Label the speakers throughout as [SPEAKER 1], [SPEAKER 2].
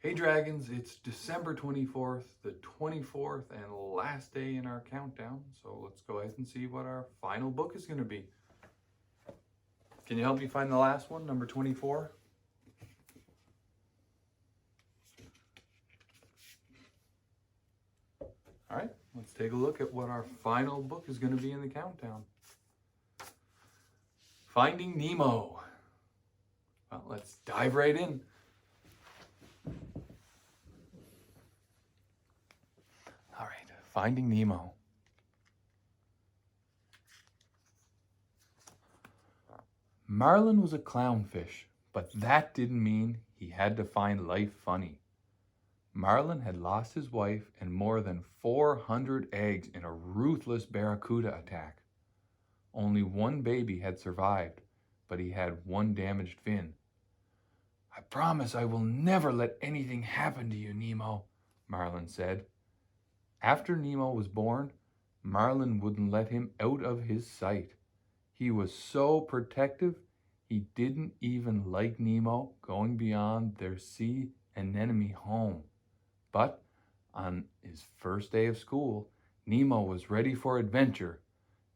[SPEAKER 1] Hey Dragons, it's December 24th, the 24th and last day in our countdown. So let's go ahead and see what our final book is going to be. Can you help me find the last one, number 24? All right, let's take a look at what our final book is going to be in the countdown. Finding Nemo. Well, let's dive right in. All right, Finding Nemo. Marlin was a clownfish, but that didn't mean he had to find life funny. Marlin had lost his wife and more than 400 eggs in a ruthless barracuda attack. Only one baby had survived, but he had one damaged fin. "I promise I will never let anything happen to you, Nemo," Marlin said. After Nemo was born, Marlin wouldn't let him out of his sight. He was so protective, he didn't even like Nemo going beyond their sea anemone home. But on his first day of school, Nemo was ready for adventure.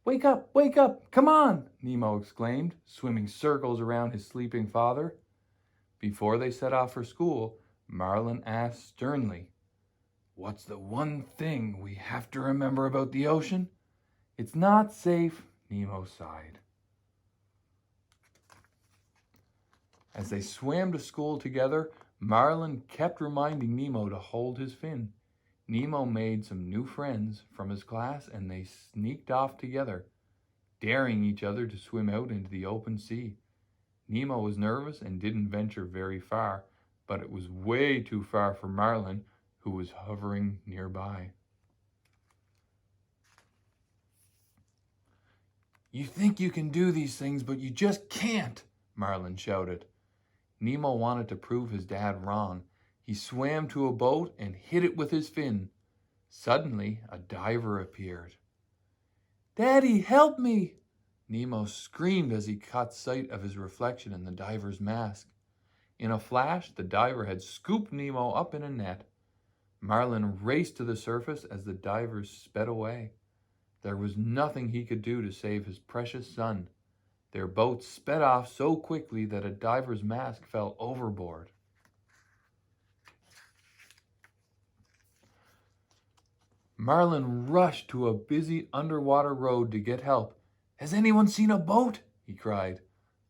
[SPEAKER 1] Wake up, come on," Nemo exclaimed, swimming circles around his sleeping father. Before they set off for school, Marlin asked sternly, "What's the one thing we have to remember about the ocean?" "It's not safe," Nemo sighed. As they swam to school together, Marlin kept reminding Nemo to hold his fin. Nemo made some new friends from his class and they sneaked off together, daring each other to swim out into the open sea. Nemo was nervous and didn't venture very far, but it was way too far for Marlin, who was hovering nearby. "You think you can do these things, but you just can't," Marlin shouted. Nemo wanted to prove his dad wrong. He swam to a boat and hit it with his fin. Suddenly, a diver appeared. "Daddy, help me!" Nemo screamed as he caught sight of his reflection in the diver's mask. In a flash, the diver had scooped Nemo up in a net. Marlin raced to the surface as the divers sped away. There was nothing he could do to save his precious son. Their boat sped off so quickly that a diver's mask fell overboard. Marlin rushed to a busy underwater road to get help. "Has anyone seen a boat?" he cried.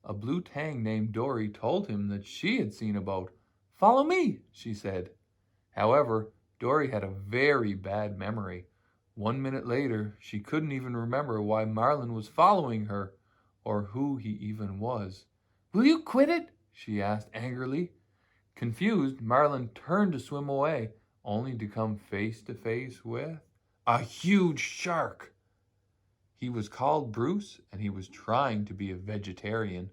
[SPEAKER 1] A blue tang named Dory told him that she had seen a boat. "Follow me," she said. However, Dory had a very bad memory. 1 minute later, she couldn't even remember why Marlin was following her, or who he even was. "Will you quit it?" she asked angrily. Confused, Marlin turned to swim away, only to come face to face with a huge shark. He was called Bruce, and he was trying to be a vegetarian.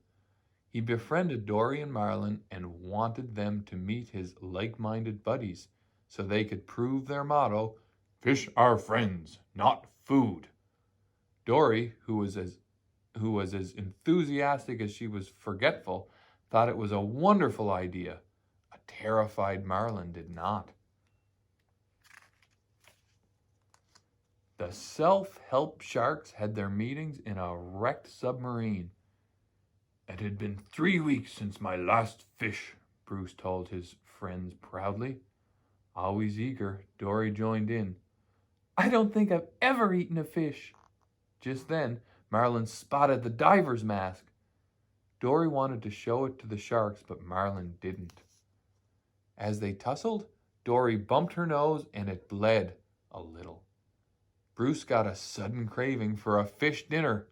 [SPEAKER 1] He befriended Dory and Marlin and wanted them to meet his like-minded buddies so they could prove their motto, "Fish are friends, not food." Dory, who was as enthusiastic as she was forgetful, thought it was a wonderful idea. A terrified Marlin did not. The self-help sharks had their meetings in a wrecked submarine. "It had been 3 weeks since my last fish," Bruce told his friends proudly. Always eager, Dory joined in. "I don't think I've ever eaten a fish." Just then, Marlin spotted the diver's mask. Dory wanted to show it to the sharks, but Marlin didn't. As they tussled, Dory bumped her nose and it bled a little. Bruce got a sudden craving for a fish dinner.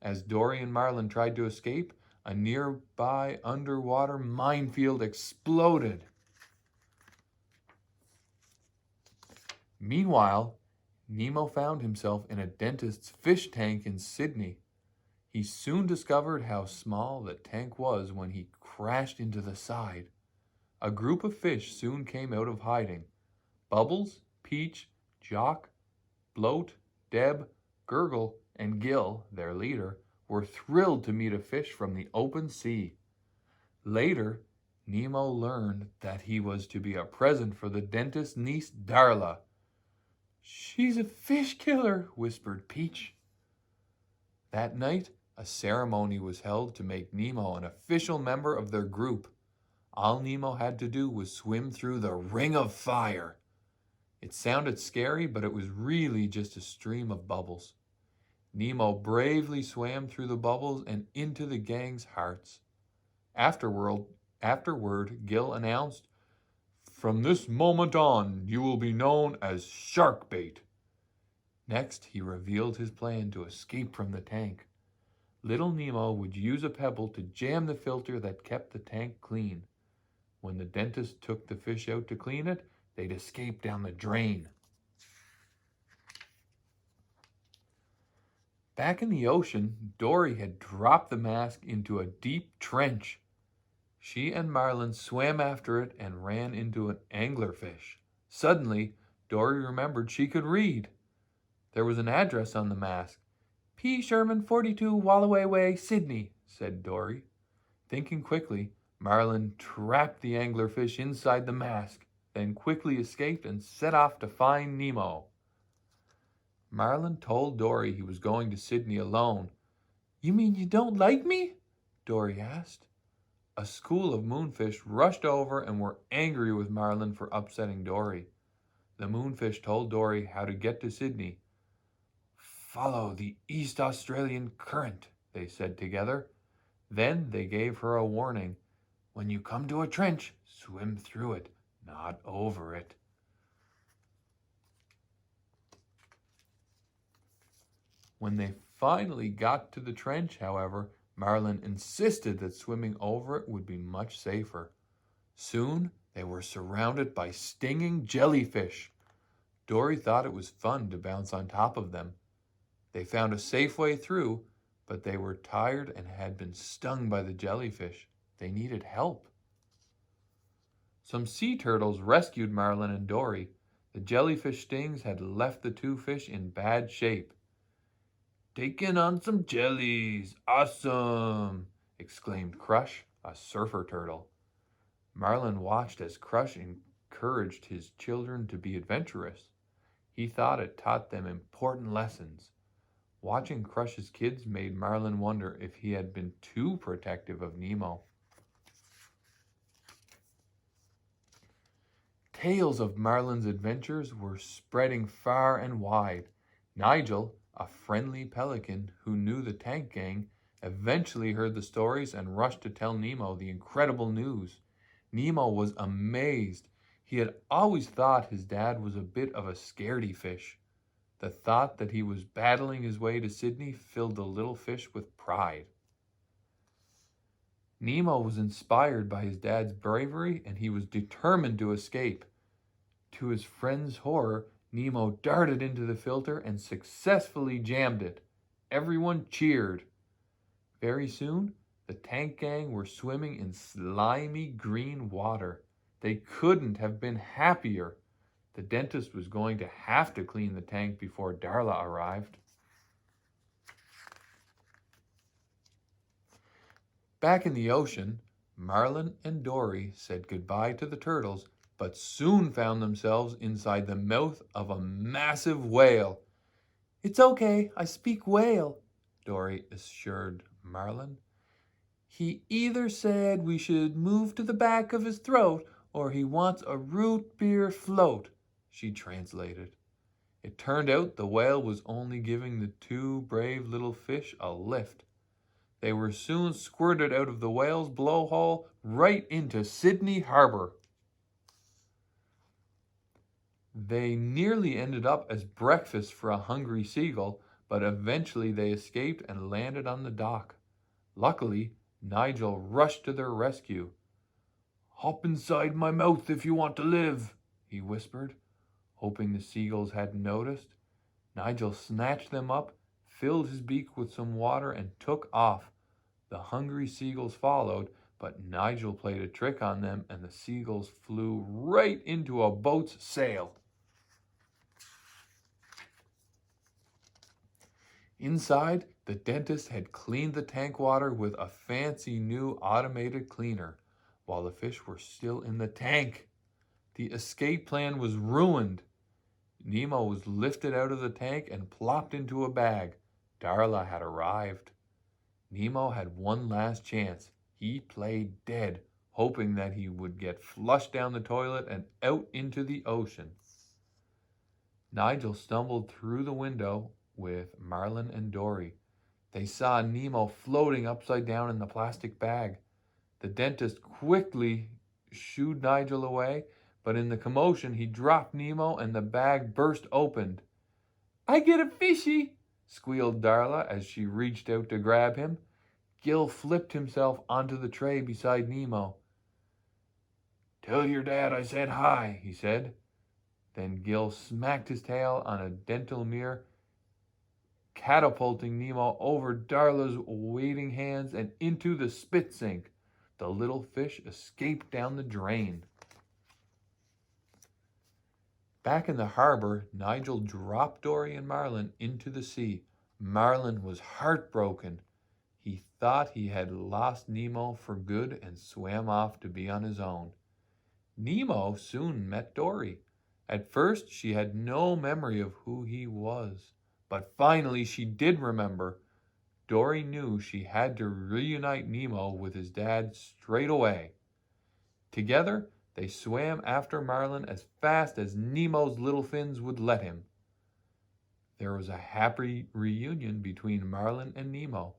[SPEAKER 1] As Dory and Marlin tried to escape, a nearby underwater minefield exploded. Meanwhile, Nemo found himself in a dentist's fish tank in Sydney. He soon discovered how small the tank was when he crashed into the side. A group of fish soon came out of hiding. Bubbles, Peach, Jock, Bloat, Deb, Gurgle, and Gil, their leader, were thrilled to meet a fish from the open sea. Later, Nemo learned that he was to be a present for the dentist's niece Darla. "She's a fish killer," whispered Peach. That night, a ceremony was held to make Nemo an official member of their group. All Nemo had to do was swim through the ring of fire. It sounded scary, but it was really just a stream of bubbles. Nemo bravely swam through the bubbles and into the gang's hearts. Afterward, Gil announced, "From this moment on, you will be known as Sharkbait." Next, he revealed his plan to escape from the tank. Little Nemo would use a pebble to jam the filter that kept the tank clean. When the dentist took the fish out to clean it, they'd escape down the drain. Back in the ocean, Dory had dropped the mask into a deep trench. She and Marlin swam after it and ran into an anglerfish. Suddenly, Dory remembered she could read. There was an address on the mask. "P. Sherman, 42 Wallaway Way, Sydney," said Dory. Thinking quickly, Marlin trapped the anglerfish inside the mask, then quickly escaped and set off to find Nemo. Marlin told Dory he was going to Sydney alone. "You mean you don't like me?" Dory asked. A school of moonfish rushed over and were angry with Marlin for upsetting Dory. The moonfish told Dory how to get to Sydney. "Follow the East Australian current," they said together. Then they gave her a warning. "When you come to a trench, swim through it, not over it." When they finally got to the trench, however, Marlin insisted that swimming over it would be much safer. Soon they were surrounded by stinging jellyfish. Dory thought it was fun to bounce on top of them. They found a safe way through, but they were tired and had been stung by the jellyfish. They needed help. Some sea turtles rescued Marlin and Dory. The jellyfish stings had left the two fish in bad shape. "Taking on some jellies, awesome!" exclaimed Crush, a surfer turtle. Marlin watched as Crush encouraged his children to be adventurous. He thought it taught them important lessons. Watching Crush's kids made Marlin wonder if he had been too protective of Nemo. Tales of Marlin's adventures were spreading far and wide. Nigel, a friendly pelican who knew the tank gang, eventually heard the stories and rushed to tell Nemo the incredible news. Nemo was amazed. He had always thought his dad was a bit of a scaredy fish. The thought that he was battling his way to Sydney filled the little fish with pride. Nemo was inspired by his dad's bravery and he was determined to escape. To his friend's horror, Nemo darted into the filter and successfully jammed it. Everyone cheered. Very soon, the tank gang were swimming in slimy green water. They couldn't have been happier. The dentist was going to have to clean the tank before Darla arrived. Back in the ocean, Marlin and Dory said goodbye to the turtles, but soon found themselves inside the mouth of a massive whale. "It's okay, I speak whale," Dory assured Marlin. "He either said we should move to the back of his throat or he wants a root beer float," she translated. It turned out the whale was only giving the two brave little fish a lift. They were soon squirted out of the whale's blowhole right into Sydney Harbor. They nearly ended up as breakfast for a hungry seagull, but eventually they escaped and landed on the dock. Luckily, Nigel rushed to their rescue. "Hop inside my mouth if you want to live," he whispered. Hoping the seagulls hadn't noticed, Nigel snatched them up, filled his beak with some water, and took off. The hungry seagulls followed, but Nigel played a trick on them and the seagulls flew right into a boat's sail. Inside, the dentist had cleaned the tank water with a fancy new automated cleaner. while the fish were still in the tank. The escape plan was ruined. Nemo was lifted out of the tank and plopped into a bag. Darla had arrived. Nemo had one last chance. He played dead, hoping that he would get flushed down the toilet and out into the ocean. Nigel stumbled through the window with Marlin and Dory. They saw Nemo floating upside down in the plastic bag. The dentist quickly shooed Nigel away, but in the commotion he dropped Nemo and the bag burst open. "I get a fishy!" squealed Darla as she reached out to grab him. Gil flipped himself onto the tray beside Nemo. "Tell your dad I said hi," he said. Then Gil smacked his tail on a dental mirror, catapulting Nemo over Darla's waiting hands and into the spit sink. The little fish escaped down the drain. Back in the harbor, Nigel dropped Dory and Marlin into the sea. Marlin was heartbroken. He thought he had lost Nemo for good and swam off to be on his own. Nemo soon met Dory. At first, she had no memory of who he was, but finally she did remember. Dory knew she had to reunite Nemo with his dad straight away. Together, they swam after Marlin as fast as Nemo's little fins would let him. There was a happy reunion between Marlin and Nemo.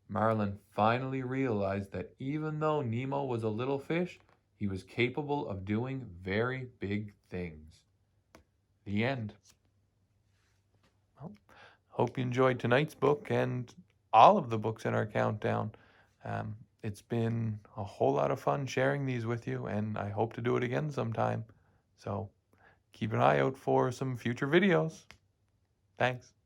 [SPEAKER 1] Marlin finally realized that even though Nemo was a little fish, he was capable of doing very big things. The end. Well, hope you enjoyed tonight's book and all of the books in our countdown. It's been a whole lot of fun sharing these with you, and I hope to do it again sometime. So keep an eye out for some future videos. Thanks.